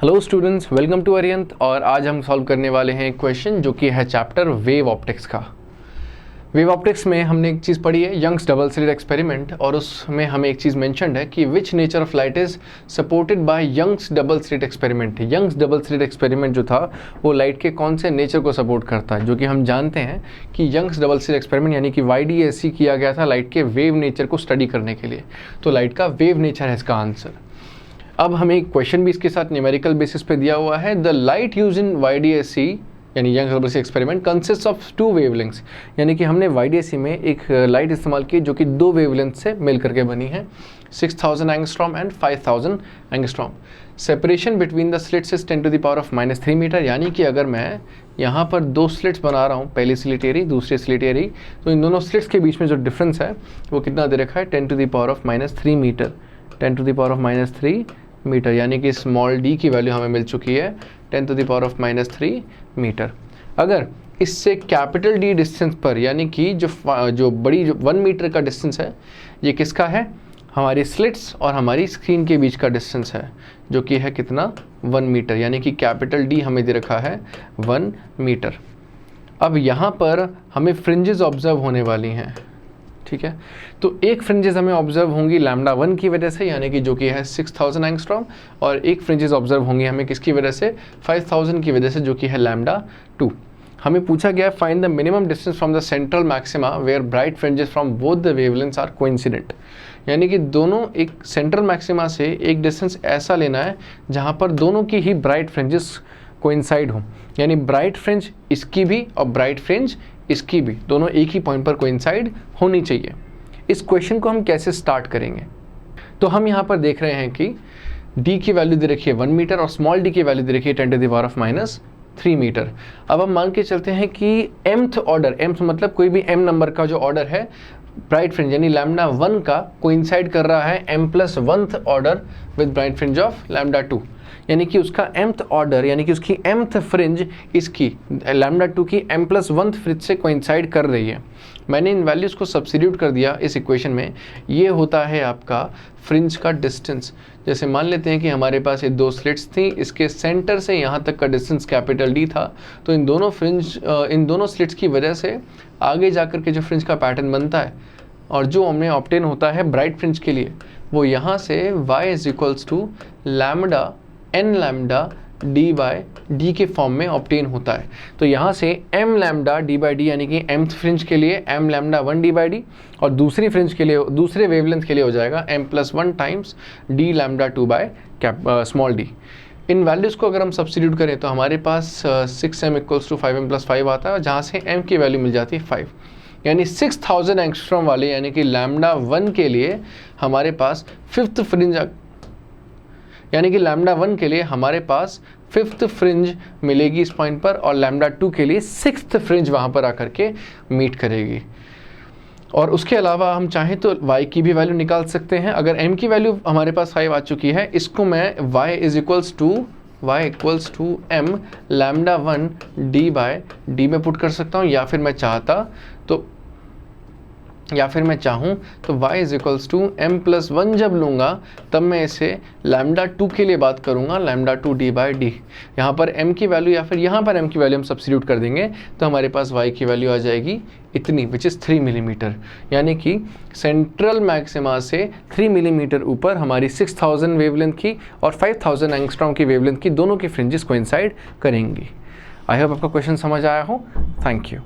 Hello students, welcome to अरियंत। और आज हम सॉल्व करने वाले हैं एक क्वेश्चन जो कि है चैप्टर वेव ऑप्टिक्स का। वेव ऑप्टिक्स में हमने एक चीज़ पढ़ी है, यंग्स डबल स्लिट एक्सपेरिमेंट, और उसमें हमें एक चीज़ मेंशन्ड है कि which nature of light is supported by Young's double slit experiment. Young's double slit experiment जो था वो लाइट के कौन से नेचर को सपोर्ट करता है, जो कि हम जानते हैं कि यंग्स डबल स्लिट एक्सपेरिमेंट यानी कि YDSC किया गया था लाइट के वेव नेचर को स्टडी करने के लिए। तो लाइट का वेव नेचर है इसका आंसर। अब हमें एक क्वेश्चन भी इसके साथ न्यूमेरिकल बेसिस पे दिया हुआ है। The light use in YDSC यानी Young's double slit experiment consist of 2 wavelengths, यानी कि हमने YDSC में एक लाइट इस्तेमाल की जो कि 2 वेवलेंथ से मिल करके बनी है, 6000 angstrom and 5000 angstrom. Separation between the slits is 10⁻³ metre, यानी कि अगर मैं यहाँ पर 2 स्लिट्स बना रहा हूँ, पहली स्लिट एरी दूसरी स्लिट एरी, तो इन दोनों स्लिट्स के बीच में जो डिफरेंस है वो कितना दे रखा है, 10⁻³ मीटर, 10⁻³ मीटर, यानी कि स्मॉल d की वैल्यू हमें मिल चुकी है 10⁻³ मीटर। अगर इससे कैपिटल D डिस्टेंस पर, यानी कि जो बड़ी 1 मीटर का डिस्टेंस है, ये किसका है, हमारी स्लिट्स और हमारी स्क्रीन के बीच का डिस्टेंस है, जो कि है कितना, 1 मीटर, यानी कि कैपिटल D हमें दे रखा है 1 मीटर। अब यहाँ पर हमें फ्रिंजेस ऑब्जर्व होने वाली हैं, ठीक है। तो एक फ्रिंजेस हमें ऑब्जर्व होंगी λ1 की वजह से, यानी कि जो कि है 6000 एंगस्ट्रॉम, और एक फ्रिंजेस ऑब्जर्व होंगी हमें किसकी वजह से, 5000 की वजह से, जो कि है λ2। हमें पूछा गया find the minimum distance from the central maxima where bright fringes from both the wavelengths are coincident, यानी कि दोनों एक सेंट्रल मैक्सिमा से एक डिस्टेंस ऐसा लेना है जहाँ पर दोनों की ही ब्राइट फ्रिंजेस कोइंसाइड हो, यानी ब्राइट फ्रिंज इसकी भी और ब्राइट फ्रिंज इसकी भी, दोनों एक ही पॉइंट पर कोइंसाइड होनी चाहिए। इस क्वेश्चन को हम कैसे स्टार्ट करेंगे, तो हम यहाँ पर देख रहे हैं कि d की वैल्यू दे रखी है 1 मीटर और स्मॉल d की वैल्यू दे रखी है 10⁻³ मीटर। अब हम मान के चलते हैं कि mth ऑर्डर, mth मतलब कोई भी m नंबर का जो ऑर्डर है ब्राइट फ्रिंज यानी λ1 का कोइंसाइड कर रहा है m+1th order with bright fringe of λ2, यानी कि उसका mth ऑर्डर यानी कि उसकी mth फ्रिंज इसकी λ2 की m+1th फ्रिंज से कोइंसाइड कर रही है। मैंने इन वैल्यूज़ को सब्स्टिट्यूट कर दिया इस इक्वेशन में। ये होता है आपका फ्रिंज का डिस्टेंस। जैसे मान लेते हैं कि हमारे पास ये 2 स्लिट्स थी, इसके सेंटर से यहाँ तक का डिस्टेंस कैपिटल D था, तो इन दोनों स्लिट्स की वजह से आगे जाकर के जो फ्रिंज का पैटर्न बनता है और जो हमें ऑब्टेन होता है ब्राइट फ्रिंज के लिए, वो यहाँ से y = λ(n)λ(d)/d के फॉर्म में ऑब्टेन होता है। तो यहाँ से m(λ)d/d यानी कि mth फ्रिंज के लिए m(λ1)d/d और दूसरी फ्रिंज के लिए, दूसरे वेवलेंथ के लिए हो जाएगा m+1 टाइम्स d(λ2)/d। इन वैल्यूज़ को अगर हम सब्स्टिट्यूट करें तो हमारे पास 6m = 5m+5 आता है, जहाँ से m की वैल्यू मिल जाती है 5, यानी 6000 एंगस्ट्रॉम वाले यानी कि λ1 के लिए हमारे पास 5th फ्रिंज, यानी कि λ1 के लिए हमारे पास 5th फ्रिंज मिलेगी इस पॉइंट पर, और λ2 के लिए 6th फ्रिंज वहाँ पर आकर के मीट करेगी। और उसके अलावा हम चाहें तो y की भी वैल्यू निकाल सकते हैं। अगर m की वैल्यू हमारे पास 5 आ चुकी है, इसको मैं y = m λ1d/d में पुट कर सकता हूँ, या फिर मैं चाहूँ तो y = m+1 जब लूँगा तब मैं इसे λ2 के लिए बात करूँगा, λ2d/d। यहाँ पर m की वैल्यू या फिर यहाँ पर m की वैल्यू हम सब्स्टिट्यूट कर देंगे तो हमारे पास y की वैल्यू आ जाएगी इतनी, विच इज़ 3 मिलीमीटर, यानी कि सेंट्रल मैक्सिमा से 3 मिलीमीटर ऊपर हमारी 6000 वेवलेंथ की और 5000 एंगस्ट्रॉम की वेवलेंथ की दोनों की फ्रिंजेस कोइंसाइड करेंगी। आई होप आपका क्वेश्चन समझ आया हो। Thank you.